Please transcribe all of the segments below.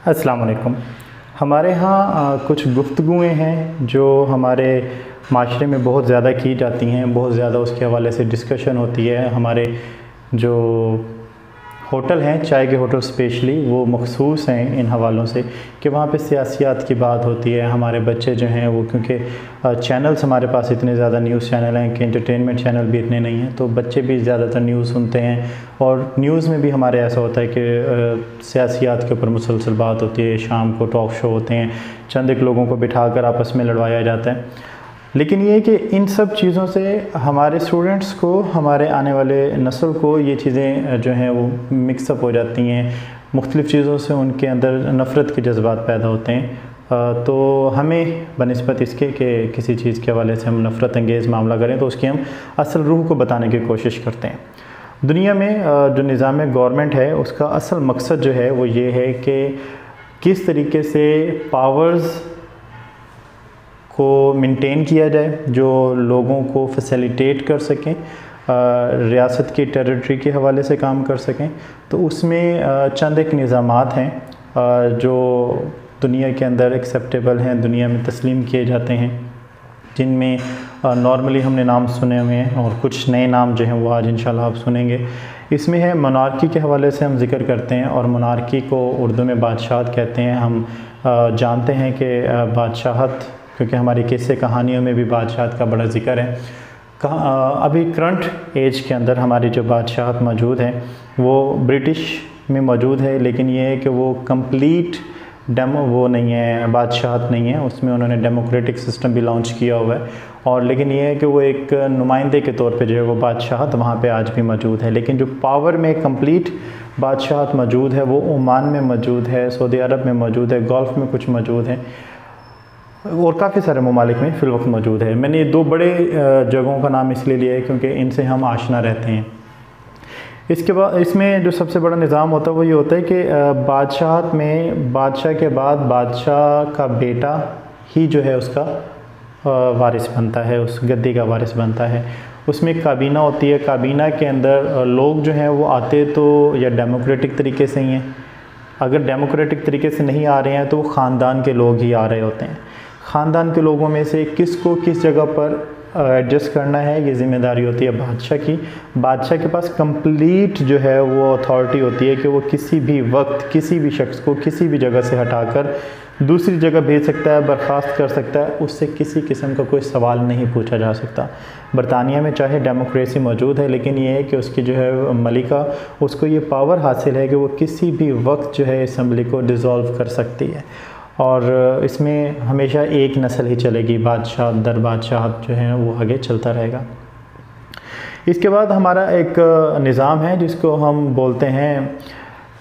अस्सलाम वालेकुम। हमारे यहाँ कुछ गुफ्तगूएँ हैं जो हमारे माशरे में बहुत ज़्यादा की जाती हैं, बहुत ज़्यादा उसके हवाले से डिस्कशन होती है। हमारे जो होटल हैं, चाय के होटल स्पेशली, वो मखसूस हैं इन हवालों से कि वहाँ पे सियासियात की बात होती है। हमारे बच्चे जो हैं वो, क्योंकि चैनल्स हमारे पास इतने ज़्यादा न्यूज़ चैनल हैं कि एंटरटेनमेंट चैनल भी इतने नहीं हैं, तो बच्चे भी ज़्यादातर न्यूज़ सुनते हैं। और न्यूज़ में भी हमारे ऐसा होता है कि सियासियात के ऊपर मुसलसल बात होती है। शाम को टॉक शो होते हैं, चंद एक लोगों को बिठाकर आपस में लड़वाया जाता है। लेकिन ये कि इन सब चीज़ों से हमारे स्टूडेंट्स को, हमारे आने वाले नस्ल को ये चीज़ें जो हैं वो मिक्सअप हो जाती हैं। मुख्तलिफ़ चीज़ों से उनके अंदर नफ़रत के जज्बात पैदा होते हैं। तो हमें बनिस्बत इसके कि किसी चीज़ के हवाले से हम नफ़रत अंगेज़ मामला करें तो उसकी हम असल रूह को बताने की कोशिश करते हैं। दुनिया में जो निज़ाम गवर्नमेंट है उसका असल मकसद जो है वो ये है कि किस तरीके से पावर्स को मेंटेन किया जाए, जो लोगों को फैसिलिटेट कर सकें, रियासत की टेरिटरी के हवाले से काम कर सकें। तो उसमें चंद एक निज़ामात हैं जो दुनिया के अंदर एक्सेप्टेबल हैं, दुनिया में तस्लीम किए जाते हैं, जिनमें नॉर्मली हमने नाम सुने हुए हैं और कुछ नए नाम जो हैं वो आज इंशाल्लाह आप सुनेंगे। इसमें है मोनार्की के हवाले से हम ज़िक्र करते हैं, और मोनार्की को उर्दू में बादशाहत कहते हैं। हम जानते हैं कि बादशाहत, क्योंकि हमारी किस्से कहानियों में भी बादशाहत का बड़ा ज़िक्र है। अभी करंट एज के अंदर हमारी जो बादशाहत मौजूद है वो ब्रिटिश में मौजूद है, लेकिन ये है कि वो कंप्लीट वो नहीं है, बादशाहत नहीं है। उसमें उन्होंने डेमोक्रेटिक सिस्टम भी लॉन्च किया हुआ है, और लेकिन ये है कि वो एक नुमाइंदे के तौर पे जो है वो बादशाहत वहाँ पे आज भी मौजूद है। लेकिन जो पावर में कंप्लीट बादशाहत मौजूद है वो ओमान में मौजूद है, सऊदी अरब में मौजूद है, गल्फ़ में कुछ मौजूद है, और काफ़ी सारे ममालिक में फ़िल वक्त मौजूद है। मैंने ये दो बड़े जगहों का नाम इसलिए लिया है क्योंकि इनसे हम आशना रहते हैं। इसके बाद इसमें जो सबसे बड़ा निज़ाम होता है वो ये होता है कि बादशाहत में बादशाह के बाद बादशाह का बेटा ही जो है उसका वारिस बनता है, उस गद्दी का वारिस बनता है। उसमें एक काबीना होती है, काबीना के अंदर लोग जो हैं वो आते तो या डेमोक्रेटिक तरीके से ही हैं, अगर डेमोक्रेटिक तरीके से नहीं आ रहे हैं तो वो ख़ानदान के लोग ही आ रहे होते हैं। ख़ानदान के लोगों में से किसको किस जगह पर एडजस्ट करना है ये ज़िम्मेदारी होती है बादशाह की। बादशाह के पास कंप्लीट जो है वो अथॉरिटी होती है कि वो किसी भी वक्त किसी भी शख्स को किसी भी जगह से हटाकर दूसरी जगह भेज सकता है, बर्खास्त कर सकता है, उससे किसी किस्म का कोई सवाल नहीं पूछा जा सकता। बरतानिया में चाहे डेमोक्रेसी मौजूद है, लेकिन ये है कि उसकी जो है मलिका, उसको ये पावर हासिल है कि वो किसी भी वक्त जो है असम्बली को डिज़ोल्व कर सकती है, और इसमें हमेशा एक नस्ल ही चलेगी, बादशाह दर बादशाह जो है वो आगे चलता रहेगा। इसके बाद हमारा एक निज़ाम है जिसको हम बोलते हैं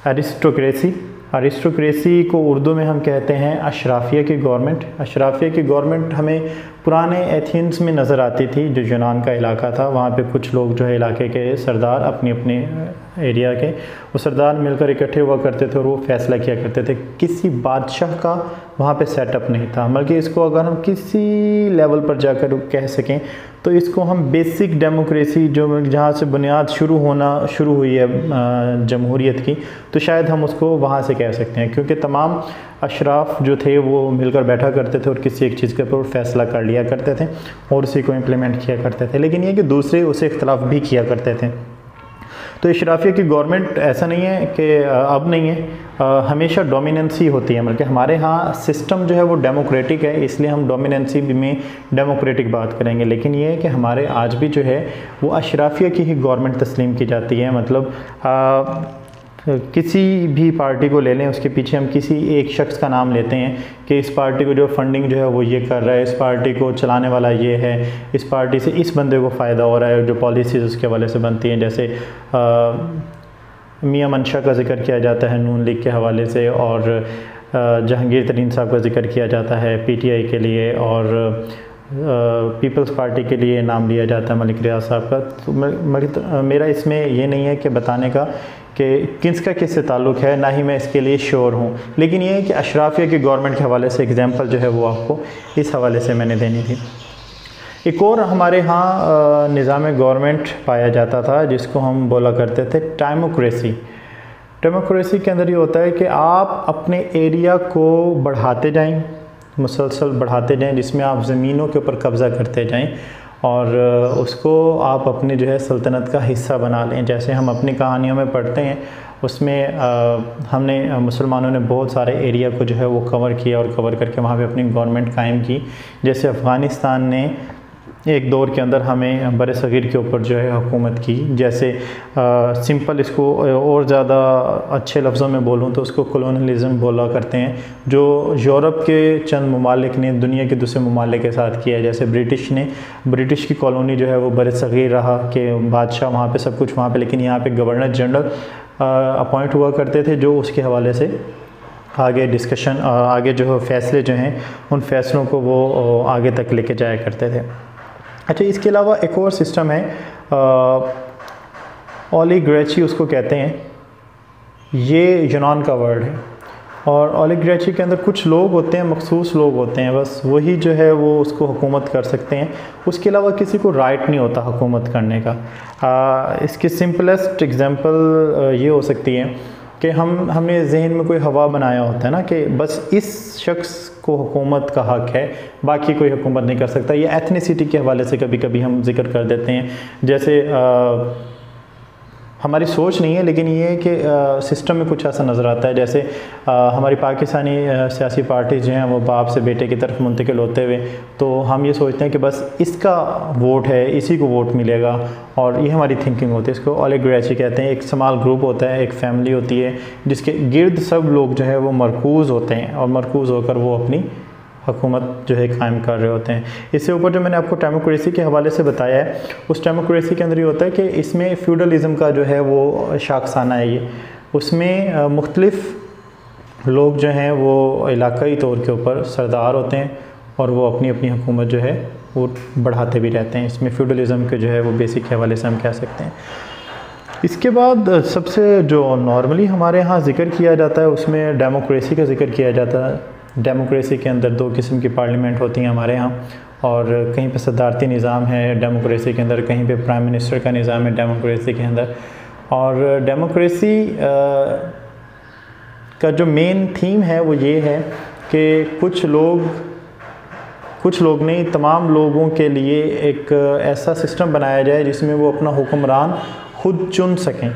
एरिस्टोक्रेसी। अरिस्टोक्रेसी को उर्दू में हम कहते हैं अशराफिया की गवर्नमेंट। अशराफिया की गवर्नमेंट हमें पुराने एथेंस में नज़र आती थी, जो यूनान का इलाका था। वहाँ पे कुछ लोग जो है इलाके के सरदार, अपनी अपने एरिया के वो सरदार मिलकर इकट्ठे हुआ करते थे और वो फैसला किया करते थे। किसी बादशाह का वहाँ पे सेटअप नहीं था, बल्कि इसको अगर हम किसी लेवल पर जाकर कह सकें तो इसको हम बेसिक डेमोक्रेसी, जो जहाँ से बुनियाद शुरू हुई है जमहूरियत की, तो शायद हम उसको वहाँ से कह सकते हैं, क्योंकि तमाम अशराफ जो थे वो मिलकर बैठा करते थे और किसी एक चीज़ के ऊपर फैसला कर लिया करते थे और उसी को इम्प्लीमेंट किया करते थे। लेकिन ये कि दूसरे उसे इख्तलाफ भी किया करते थे। तो अशराफिया की गवर्नमेंट ऐसा नहीं है कि अब नहीं है, हमेशा डोमिनेंसी होती है। मतलब हमारे यहाँ सिस्टम जो है वो डेमोक्रेटिक है, इसलिए हम डोमिनेंसी में डेमोक्रेटिक बात करेंगे। लेकिन ये है कि हमारे आज भी जो है वो अशराफिया की ही गवर्नमेंट तस्लीम की जाती है। मतलब किसी भी पार्टी को ले लें, उसके पीछे हम किसी एक शख्स का नाम लेते हैं कि इस पार्टी को जो फंडिंग जो है वो ये कर रहा है, इस पार्टी को चलाने वाला ये है, इस पार्टी से इस बंदे को फ़ायदा हो रहा है, जो पॉलिसीज़ उसके हवाले से बनती हैं। जैसे मियां मंशा का जिक्र किया जाता है नून लीग के हवाले से, और जहांगीर तरीन साहब का जिक्र किया जाता है पीटीआई के लिए, और पीपल्स पार्टी के लिए नाम लिया जाता है मलिक रियाज साहब का। तो मेरा इसमें ये नहीं है कि बताने का कि किसका किससे ताल्लुक़ है, ना ही मैं इसके लिए श्योर हूँ। लेकिन ये है कि अशराफिया की गवर्नमेंट के हवाले से एग्जांपल जो है वो आपको इस हवाले से मैंने देनी थी। एक और हमारे यहाँ निज़ाम गवर्नमेंट पाया जाता था जिसको हम बोला करते थे टाइमोक्रेसी। डेमोक्रेसी के अंदर ये होता है कि आप अपने एरिया को बढ़ाते जाएं, मुसलसल बढ़ाते जाएं, जिसमें आप ज़मीनों के ऊपर कब्ज़ा करते जाएं और उसको आप अपने जो है सल्तनत का हिस्सा बना लें। जैसे हम अपनी कहानियों में पढ़ते हैं, उसमें हमने मुसलमानों ने बहुत सारे एरिया को जो है वो कवर किया और कवर करके वहाँ पे अपनी गवर्नमेंट कायम की। जैसे अफ़गानिस्तान ने एक दौर के अंदर हमें बर सग़ीर के ऊपर जो है हुकूमत की। जैसे सिंपल इसको और ज़्यादा अच्छे लफ्ज़ों में बोलूँ तो उसको कॉलोनियलिज़म बोला करते हैं, जो यूरोप के चंद ममालिक ने दुनिया के दूसरे ममालिक के साथ किया है। जैसे ब्रिटिश की कॉलोनी जो है वो बर सग़ीर रहा कि बादशाह वहाँ पे सब कुछ वहाँ पे, लेकिन यहाँ पे गवर्नर जनरल अपॉइंट हुआ करते थे, जो उसके हवाले से आगे डिस्कशन, आगे जो फ़ैसले जो हैं उन फ़ैसलों को वो आगे तक लेके जाया करते थे। अच्छा, इसके अलावा एक और सिस्टम है, ओलिगार्ची उसको कहते हैं, ये यूनान का वर्ड है। और ओलिगार्ची के अंदर कुछ लोग होते हैं, मखसूस लोग होते हैं, बस वही जो है वो उसको हुकूमत कर सकते हैं। उसके अलावा किसी को राइट नहीं होता हुकूमत करने का। इसकी सिंपलेस्ट एग्जांपल ये हो सकती है कि हमने जहन में कोई हवा बनाया होता है ना कि बस इस शख्स को हुकूमत का हक़ है, बाकी कोई हुकूमत नहीं कर सकता। ये एथनिसिटी के हवाले से कभी कभी हम जिक्र कर देते हैं। जैसे हमारी सोच नहीं है, लेकिन ये है कि सिस्टम में कुछ ऐसा नज़र आता है। जैसे हमारी पाकिस्तानी सियासी पार्टी जो हैं वो बाप से बेटे की तरफ मुंतकिल होते हुए, तो हम ये सोचते हैं कि बस इसका वोट है, इसी को वोट मिलेगा, और ये हमारी थिंकिंग होती है। इसको ओलिगार्ची कहते हैं। एक स्मॉल ग्रुप होता है, एक फैमिली होती है, जिसके गिर्द सब लोग जो है वो मरकूज़ होते हैं और मरकूज़ होकर वो अपनी हुकूमत जो है कायम कर रहे होते हैं। इससे ऊपर जो मैंने आपको डेमोक्रेसी के हवाले से बताया है, उस डेमोक्रेसी के अंदर ये होता है कि इसमें फ्यूडलिज़म का जो है वो शाखसाना है। ये उसमें मुख्तलिफ़ लोग जो हैं वो इलाकाई तौर के ऊपर सरदार होते हैं और वो अपनी अपनी हुकूमत जो है वो बढ़ाते भी रहते हैं। इसमें फ्यूडलिज़म के जो है वो बेसिक के हवाले से हम कह सकते हैं। इसके बाद सबसे जो नॉर्मली हमारे यहाँ ज़िक्र किया जाता है, उसमें डेमोक्रेसी का ज़िक्र किया जाता है। डेमोक्रेसी के अंदर दो किस्म की पार्लियामेंट होती हैं हमारे यहाँ, और कहीं पे सदारती निज़ाम है डेमोक्रेसी के अंदर, कहीं पे प्राइम मिनिस्टर का निज़ाम है डेमोक्रेसी के अंदर। और डेमोक्रेसी का जो मेन थीम है वो ये है कि कुछ लोग नहीं, तमाम लोगों के लिए एक ऐसा सिस्टम बनाया जाए जिसमें वो अपना हुक्मरान खुद चुन सकें,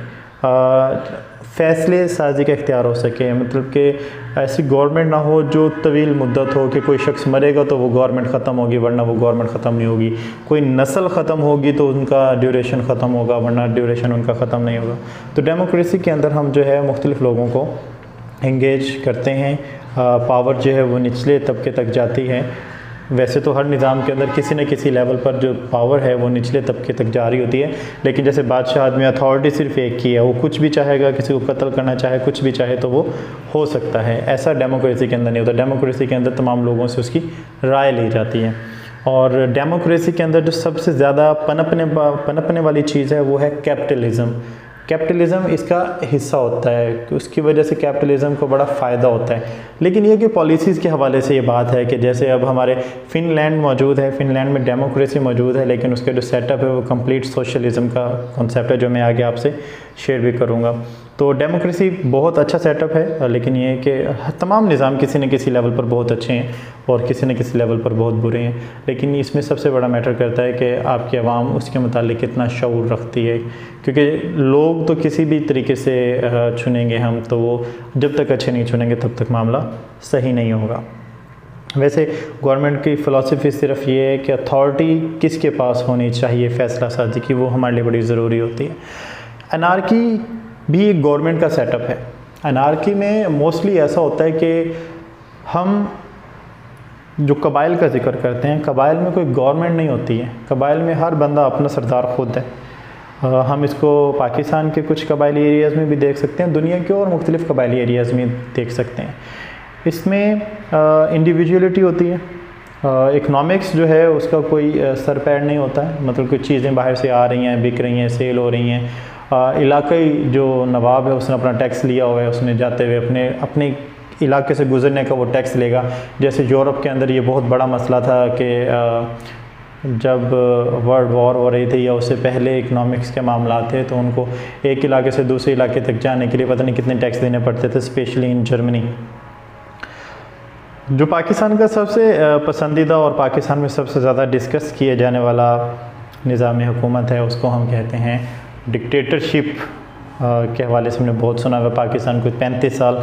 फ़ैसले साजी का इख्तियार हो सके। मतलब कि ऐसी गवर्नमेंट ना हो जो तवील मुद्दत हो कि कोई शख्स मरेगा तो वो गवर्नमेंट ख़त्म होगी, वरना वो गवर्नमेंट ख़त्म नहीं होगी। कोई नस्ल ख़त्म होगी तो उनका ड्यूरेशन ख़त्म होगा, वरना ड्यूरेशन उनका ख़त्म नहीं होगा। तो डेमोक्रेसी के अंदर हम जो है मुख्तलिफ़ लोगों को इंगेज करते हैं। पावर जो है वो निचले तबके तक जाती है। वैसे तो हर निज़ाम के अंदर किसी न किसी लेवल पर जो पावर है वो निचले तबके तक जारी होती है, लेकिन जैसे बादशाह में अथॉरिटी सिर्फ एक की है, वो कुछ भी चाहेगा, किसी को कत्ल करना चाहे, कुछ भी चाहे तो वो हो सकता है। ऐसा डेमोक्रेसी के अंदर नहीं होता। डेमोक्रेसी के अंदर तमाम लोगों से उसकी राय ली जाती है। और डेमोक्रेसी के अंदर जो सबसे ज़्यादा पनपने वाली चीज़ है वो है कैपिटलिज़म। कैपिटलिज़म इसका हिस्सा होता है, उसकी वजह से कैपिटलिज़म को बड़ा फ़ायदा होता है। लेकिन ये कि पॉलिसीज़ के हवाले से ये बात है कि जैसे अब हमारे फ़िनलैंड मौजूद है, फ़िनलैंड में डेमोक्रेसी मौजूद है, लेकिन उसका जो सेटअप है वो कंप्लीट सोशलिज़म का कॉन्सेप्ट है, जो मैं आगे आपसे शेयर भी करूँगा। तो डेमोक्रेसी बहुत अच्छा सेटअप है, लेकिन ये है कि तमाम निज़ाम किसी न किसी लेवल पर बहुत अच्छे हैं और किसी न किसी लेवल पर बहुत बुरे हैं। लेकिन इसमें सबसे बड़ा मैटर करता है कि आपकी आवाम उसके मुतालिक कितना शऊर रखती है, क्योंकि लोग तो किसी भी तरीके से चुनेंगे हम, तो वो जब तक अच्छे नहीं चुनेंगे तब तक मामला सही नहीं होगा। वैसे गवर्नमेंट की फ़िलासफ़ी सिर्फ ये है कि अथॉरिटी किसके पास होनी चाहिए फ़ैसला साजी की, वो हमारे लिए बड़ी ज़रूरी होती है। अनार्की भी एक गवर्नमेंट का सेटअप है। अनार्की में मोस्टली ऐसा होता है कि हम जो कबाइल का जिक्र करते हैं, कबाइल में कोई गवर्नमेंट नहीं होती है, कबाइल में हर बंदा अपना सरदार खुद है। हम इसको पाकिस्तान के कुछ कबायली एरियाज़ में भी देख सकते हैं, दुनिया के और मुख्तलिफ़ कबायली एरियाज़ में देख सकते हैं। इसमें इंडिविजुअलिटी होती है। इकनॉमिक्स जो है उसका कोई सर पैर नहीं होता है, मतलब कुछ चीज़ें बाहर से आ रही हैं, बिक रही हैं, सेल हो रही हैं। इलाकाई जो नवाब है उसने अपना टैक्स लिया हुआ है, उसने जाते हुए अपने इलाके से गुज़रने का वो टैक्स लेगा। जैसे यूरोप के अंदर ये बहुत बड़ा मसला था कि जब वर्ल्ड वॉर हो रही थी या उससे पहले इकोनॉमिक्स के मामला थे, तो उनको एक इलाके से दूसरे इलाके तक जाने के लिए पता नहीं कितने टैक्स देने पड़ते थे, स्पेशली इन जर्मनी। जो पाकिस्तान का सबसे पसंदीदा और पाकिस्तान में सबसे ज़्यादा डिस्कस किया जाने वाला निज़ाम हुकूमत है, उसको हम कहते हैं डिक्टेटरशिप के हवाले से हमने बहुत सुना हुआ। पाकिस्तान को 35 साल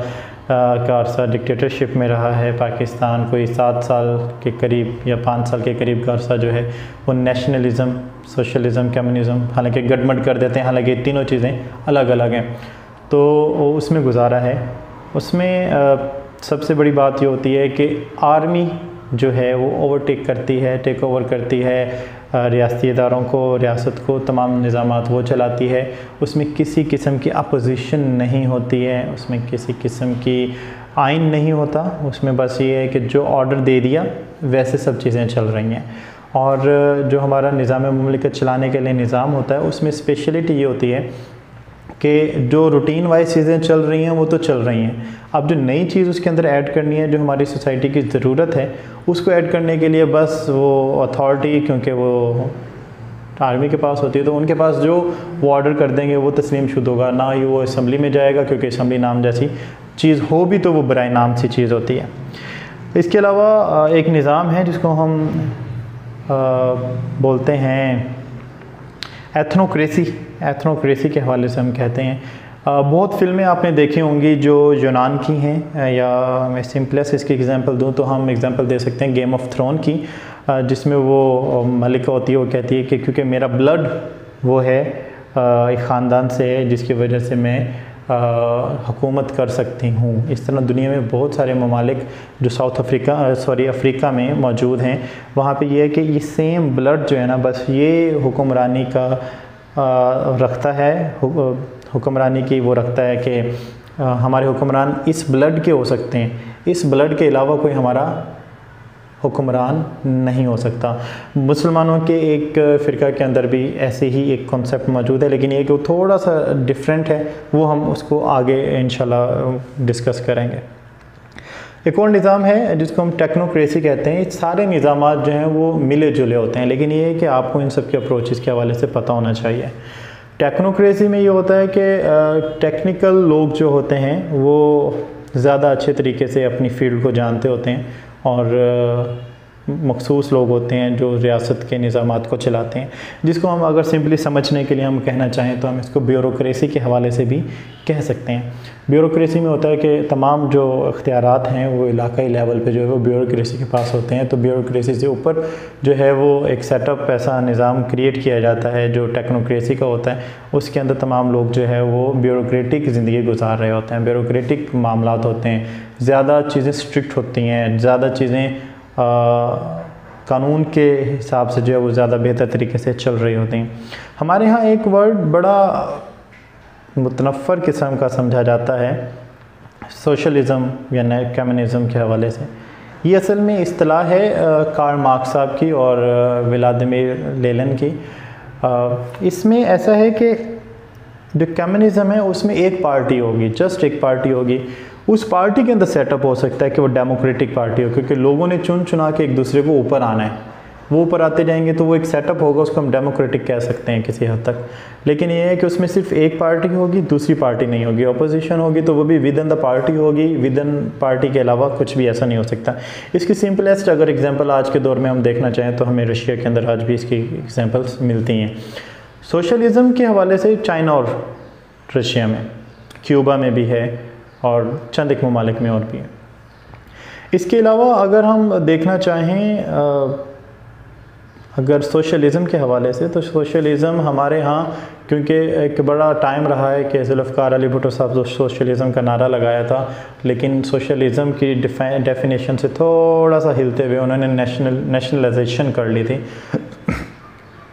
का अरसा डिक्टेटरशिप में रहा है। पाकिस्तान कोई 7 साल के करीब या 5 साल के करीब का अरसा जो है वो नेशनलिज़म, सोशलिज़म, कम्युनिज़म, हालांकि गड़बड़ कर देते हैं, हालांकि तीनों चीज़ें अलग अलग हैं, तो उसमें गुजारा है। उसमें सबसे बड़ी बात ये होती है कि आर्मी जो है वो ओवरटेक करती है, टेक ओवर करती है रियासती इदारों को, रियासत को, तमाम निज़ामात वो चलाती है। उसमें किसी किस्म की अपोजिशन नहीं होती है, उसमें किसी किस्म की आइन नहीं होता, उसमें बस ये है कि जो ऑर्डर दे दिया वैसे सब चीज़ें चल रही हैं। और जो हमारा निज़ाम मुमलिकत चलाने के लिए निज़ाम होता है, उसमें स्पेशलिटी ये होती है कि जो रूटीन वाइज चीज़ें चल रही हैं वो तो चल रही हैं, अब जो नई चीज़ उसके अंदर ऐड करनी है, जो हमारी सोसाइटी की ज़रूरत है, उसको ऐड करने के लिए बस वो अथॉरिटी, क्योंकि वो आर्मी के पास होती है, तो उनके पास जो वो ऑर्डर कर देंगे वो तस्लीम शुदा होगा, ना ही वो असम्बली में जाएगा, क्योंकि असम्बली नाम जैसी चीज़ हो भी तो वो बराए नाम सी चीज़ होती है। इसके अलावा एक निज़ाम है जिसको हम बोलते हैं एथनोक्रेसी के हवाले से हम कहते हैं। बहुत फिल्में आपने देखी होंगी जो यूनान की हैं, या मैं सिंपलेस्ट इसकी एग्जांपल दूं तो हम एग्जांपल दे सकते हैं गेम ऑफ थ्रोन की, जिसमें वो मलिका होती है, वो कहती है कि क्योंकि मेरा ब्लड वो है एक ख़ानदान से है जिसकी वजह से मैं हुकूमत कर सकती हूँ। इस तरह दुनिया में बहुत सारे ममालिक जो अफ्रीका में मौजूद हैं, वहाँ पे ये है कि ये सेम ब्लड जो है ना, बस ये हुक्मरानी का रखता है, हुक्मरानी की वो रखता है कि हमारे हुक्मरान इस ब्लड के हो सकते हैं, इस ब्लड के अलावा कोई हमारा हुक्मरान नहीं हो सकता। मुसलमानों के एक फ़िरका के अंदर भी ऐसे ही एक कॉन्सेप्ट मौजूद है, लेकिन ये कि वो थोड़ा सा डिफरेंट है, वो हम उसको आगे इंशाल्लाह डिस्कस करेंगे। एक और निज़ाम है जिसको हम टेक्नोक्रेसी कहते हैं। सारे निज़ामात जो हैं वो मिले जुले होते हैं, लेकिन ये है कि आपको इन सब के अप्रोचेस के हवाले से पता होना चाहिए। टेक्नोक्रेसी में ये होता है कि टेक्निकल लोग जो होते हैं वो ज़्यादा अच्छे तरीके से अपनी फ़ील्ड को जानते होते हैं, और मखसूस लोग होते हैं जो रियासत के निज़ामात को चलाते हैं, जिसको हम अगर सिंपली समझने के लिए हम कहना चाहें तो हम इसको ब्यूरोक्रेसी के हवाले से भी कह सकते हैं। ब्यूरोक्रेसी में होता है कि तमाम जो इख्तियारात हैं वो इलाकाई लेवल पे जो है वो ब्यूरोक्रेसी के पास होते हैं, तो ब्यूरोक्रेसी से ऊपर जो है वो एक सेटअप ऐसा निज़ाम क्रिएट किया जाता है जो टेक्नोक्रेसी का होता है। उसके अंदर तमाम लोग जो है वो ब्यूरोक्रेटिक ज़िंदगी गुजार रहे होते हैं, ब्यूरोक्रेटिक मामलात होते हैं, ज़्यादा चीज़ें स्ट्रिक्ट होती हैं, ज़्यादा चीज़ें कानून के हिसाब से जो है वो ज़्यादा बेहतर तरीके से चल रही होती हैं। हमारे यहाँ एक वर्ड बड़ा मुतनफ़र किस्म का समझा जाता है सोशलिज़म या कम्युनिज़म के हवाले से। ये असल में इस्तिलाह है कार्ल मार्क्स साहब की और व्लादिमीर लेनिन की। इसमें ऐसा है कि जो कम्युनिज़म है उसमें एक पार्टी होगी, जस्ट एक पार्टी होगी, उस पार्टी के अंदर सेटअप हो सकता है कि वो डेमोक्रेटिक पार्टी हो, क्योंकि लोगों ने चुन चुना के एक दूसरे को ऊपर आना है, वो ऊपर आते जाएंगे तो वो एक सेटअप होगा, उसको हम डेमोक्रेटिक कह सकते हैं किसी हद तक। लेकिन ये है कि उसमें सिर्फ एक पार्टी होगी, दूसरी पार्टी नहीं होगी, अपोजिशन होगी तो वो भी विद इन द पार्टी होगी, विद इन पार्टी के अलावा कुछ भी ऐसा नहीं हो सकता। इसकी सिंपलेस्ट अगर एग्जांपल आज के दौर में हम देखना चाहें तो हमें रशिया के अंदर आज भी इसकी एग्जांपल्स मिलती हैं। सोशलिज़म के हवाले से चाइना और रशिया में, क्यूबा में भी है और चंद एक ममालिक में और भी है। इसके अलावा अगर हम देखना चाहें अगर सोशलिज़म के हवाले से, तो सोशलिज़म हमारे यहाँ क्योंकि एक बड़ा टाइम रहा है कि ज़ुल्फ़िकार अली भुट्टो साहब जो सोशलिज़म का नारा लगाया था, लेकिन सोशलिज़म की डेफिनेशन से थोड़ा सा हिलते हुए उन्होंने नेशनलाइजेशन कर ली थी।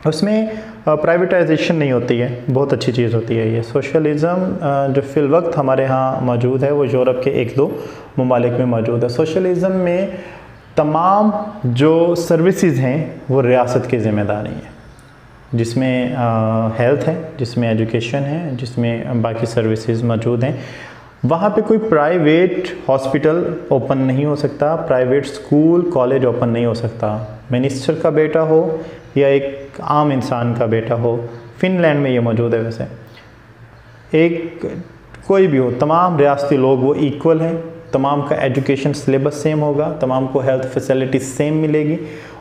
उसमें प्राइवेटाइजेशन नहीं होती है, बहुत अच्छी चीज़ होती है ये। सोशलिज़म जो फ़िल वक्त हमारे यहाँ मौजूद है वो यूरोप के 1-2 ममालिक में मौजूद है। सोशलिज़म में तमाम जो सर्विसेज हैं वो रियासत की ज़िम्मेदारी है, जिसमें हेल्थ है, जिसमें एजुकेशन है, जिसमें बाकी सर्विसेज मौजूद हैं। वहाँ पे कोई प्राइवेट हॉस्पिटल ओपन नहीं हो सकता, प्राइवेट स्कूल कॉलेज ओपन नहीं हो सकता। मिनिस्टर का बेटा हो या एक आम इंसान का बेटा हो, फिनलैंड में ये मौजूद है। वैसे एक कोई भी हो, तमाम रियासती लोग वो इक्वल हैं, तमाम का एजुकेशन सिलेबस सेम होगा, तमाम को हेल्थ फैसिलिटी सेम मिलेगी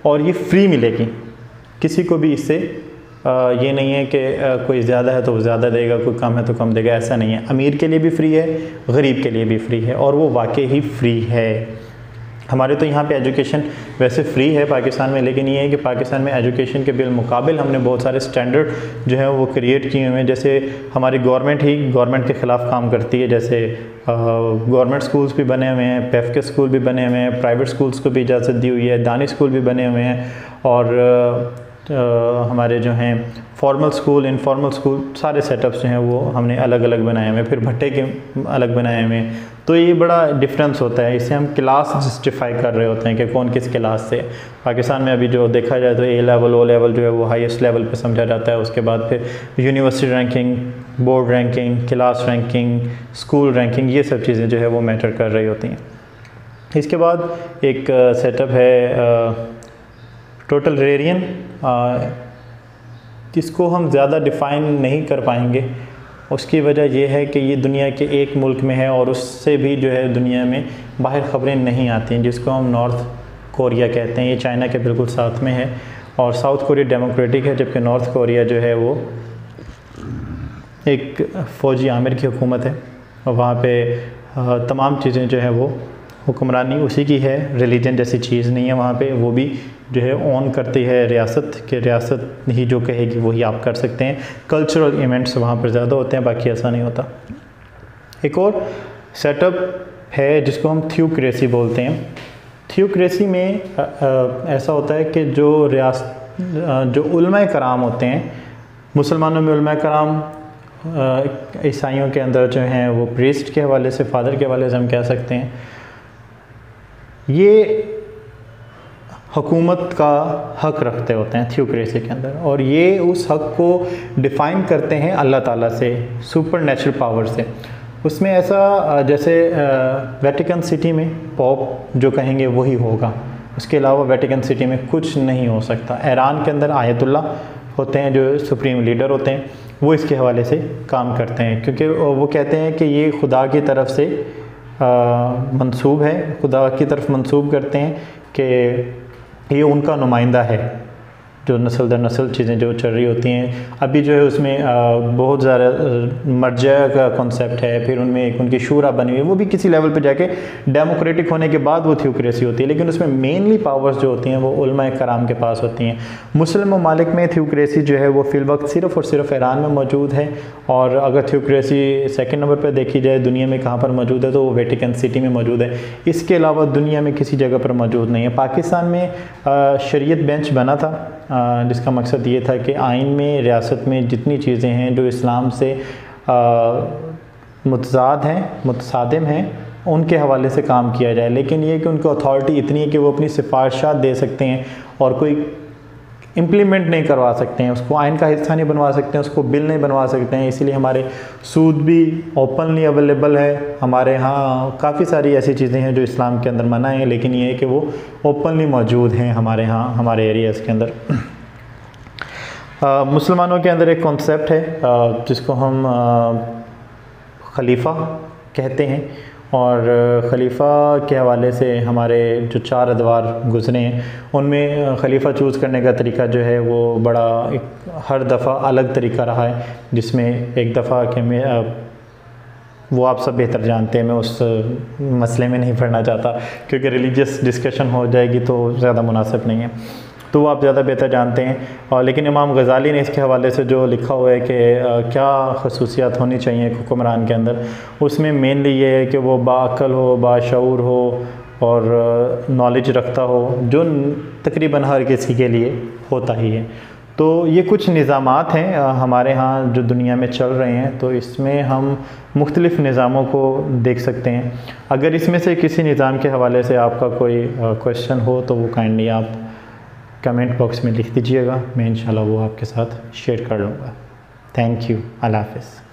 और ये फ्री मिलेगी। किसी को भी इससे ये नहीं है कि कोई ज़्यादा है तो वो ज़्यादा देगा, कोई कम है तो कम देगा, ऐसा नहीं है। अमीर के लिए भी फ्री है, गरीब के लिए भी फ्री है, और वो वाकई ही फ्री है। हमारे तो यहाँ पे एजुकेशन वैसे फ्री है पाकिस्तान में, लेकिन ये है कि पाकिस्तान में एजुकेशन के बिलमुकाबिल हमने बहुत सारे स्टैंडर्ड जो है वो क्रिएट किए हुए हैं। जैसे हमारी गवर्नमेंट ही गवर्नमेंट के ख़िलाफ़ काम करती है। जैसे गवर्नमेंट स्कूल्स भी बने हुए हैं, पेफ के स्कूल भी बने हुए हैं, प्राइवेट स्कूल्स को भी इजाज़त दी हुई है, दानी स्कूल भी बने हुए हैं, और हमारे जो हैं फॉर्मल स्कूल, इनफॉर्मल स्कूल, सारे सेटअप्स जो हैं वो हमने अलग अलग बनाए हुए हैं, फिर भट्टे के अलग बनाए हुए हैं। तो ये बड़ा डिफरेंस होता है, इसे हम क्लास जस्टिफाई कर रहे होते हैं कि कौन किस क्लास से। पाकिस्तान में अभी जो देखा जाए तो ए लेवल, ओ लेवल जो है वो हाईएस्ट लेवल पे समझा जाता है। उसके बाद फिर university ranking, board ranking, class ranking, school ranking, ये सब चीज़ें जो है वो मैटर कर रही होती हैं। इसके बाद एक सेटअप है टोटल रेरियन, जिसको हम ज़्यादा डिफ़ाइन नहीं कर पाएंगे। उसकी वजह यह है कि ये दुनिया के एक मुल्क में है और उससे भी जो है दुनिया में बाहर ख़बरें नहीं आती हैं, जिसको हम नॉर्थ कोरिया कहते हैं। ये चाइना के बिल्कुल साथ में है, और साउथ कोरिया डेमोक्रेटिक है, जबकि नॉर्थ कोरिया जो है वो एक फ़ौजी आमिर की हुकूमत है, और वहाँ पे तमाम चीज़ें जो है वो हुक्मरानी उसी की है, रिलीजन जैसी चीज़ नहीं है वहाँ पे। वो भी जो है ऑन करती है रियासत, कि रियासत ही जो कहेगी वही आप कर सकते हैं। कल्चरल इवेंट्स वहाँ पर ज़्यादा होते हैं, बाकी ऐसा नहीं होता। एक और सेटअप है जिसको हम थ्योक्रेसी बोलते हैं। थ्योक्रेसी में ऐसा होता है कि जो उलमाए कराम होते हैं, मुसलमानों में उलमाए कराम, ईसाइयों के अंदर जो हैं वो प्रीस्ट के हवाले से, फादर के हवाले से हम कह सकते हैं, ये हुकूमत का हक़ रखते होते हैं थ्योक्रेसी के अंदर, और ये उस हक़ को डिफ़ाइन करते हैं अल्लाह ताला से, सुपर नेचुरल पावर से। उसमें ऐसा जैसे वेटिकन सिटी में पॉप जो कहेंगे वही होगा, उसके अलावा वेटिकन सिटी में कुछ नहीं हो सकता। ईरान के अंदर आयतुल्ला होते हैं जो सुप्रीम लीडर होते हैं, वो इसके हवाले से काम करते हैं, क्योंकि वो कहते हैं कि ये खुदा की तरफ से मंसूब है, खुदा की तरफ मंसूब करते हैं कि ये उनका नुमाइंदा है। जो नस्ल दर नस्ल चीज़ें जो चल रही होती हैं, अभी जो है उसमें बहुत ज़्यादा मर्जा का कॉन्सेप्ट है, फिर उनमें एक उनकी शूरा बनी हुई है, वो भी किसी लेवल पे जाके डेमोक्रेटिक होने के बाद वो थ्योक्रेसी होती है, लेकिन उसमें मेनली पावर्स जो होती हैं वो उलमाए कराम के पास होती हैं। मुस्लिम ममालिक में थ्योक्रेसी जो है वो फ़िल वक्त सिर्फ़ और सिर्फ ईरान में मौजूद है, और अगर थ्योक्रेसी सेकंड नंबर पर देखी जाए दुनिया में कहाँ पर मौजूद है तो वो वेटिकन सिटी में मौजूद है। इसके अलावा दुनिया में किसी जगह पर मौजूद नहीं है। पाकिस्तान में शरीयत बेंच बना था, जिसका मकसद ये था कि आइन में, रियासत में जितनी चीज़ें हैं जो इस्लाम से मुतज़ाद हैं, मुतसादिम हैं, उनके हवाले से काम किया जाए। लेकिन ये कि उनको अथॉरिटी इतनी है कि वो अपनी सिफारिशात दे सकते हैं और कोई इम्प्लीमेंट नहीं करवा सकते हैं, उसको आइन का हिस्सा नहीं बनवा सकते हैं, उसको बिल नहीं बनवा सकते हैं। इसीलिए हमारे सूद भी ओपनली अवेलेबल है। हमारे यहाँ काफ़ी सारी ऐसी चीज़ें हैं जो इस्लाम के अंदर मना है, लेकिन ये है कि वो ओपनली मौजूद हैं हमारे यहाँ, हमारे एरियाज़ के अंदर। मुसलमानों के अंदर एक कॉन्सेप्ट है जिसको हम खलीफा कहते हैं, और खलीफा के हवाले से हमारे जो 4 अदवार गुज़रे हैं उनमें खलीफा चूज़ करने का तरीका जो है वो बड़ा हर दफ़ा अलग तरीका रहा है, जिसमें एक दफ़ा कि मैं वो आप सब बेहतर जानते हैं, मैं उस मसले में नहीं पढ़ना चाहता क्योंकि रिलीजियस डिस्कशन हो जाएगी तो ज़्यादा मुनासिब नहीं है, तो वो आप ज़्यादा बेहतर जानते हैं। और लेकिन इमाम गज़ाली ने इसके हवाले से जो लिखा हुआ है कि क्या खसूसियात होनी चाहिए एक हुक्मरान के अंदर, उसमें मेनली ये है कि वो बाअक़ल हो, बाशऊर हो और नॉलेज रखता हो, जो तकरीबन हर किसी के लिए होता ही है। तो ये कुछ निज़ामात हैं हमारे यहाँ जो दुनिया में चल रहे हैं, तो इसमें हम मुख्तलिफ़ निज़ामों को देख सकते हैं। अगर इसमें से किसी निज़ाम के हवाले से आपका कोई क्वेश्चन हो तो वो काइंडली आप कमेंट बॉक्स में लिख दीजिएगा, मैं इंशाल्लाह वो आपके साथ शेयर कर लूँगा। थैंक यू, अल्लाह हाफ़िज़।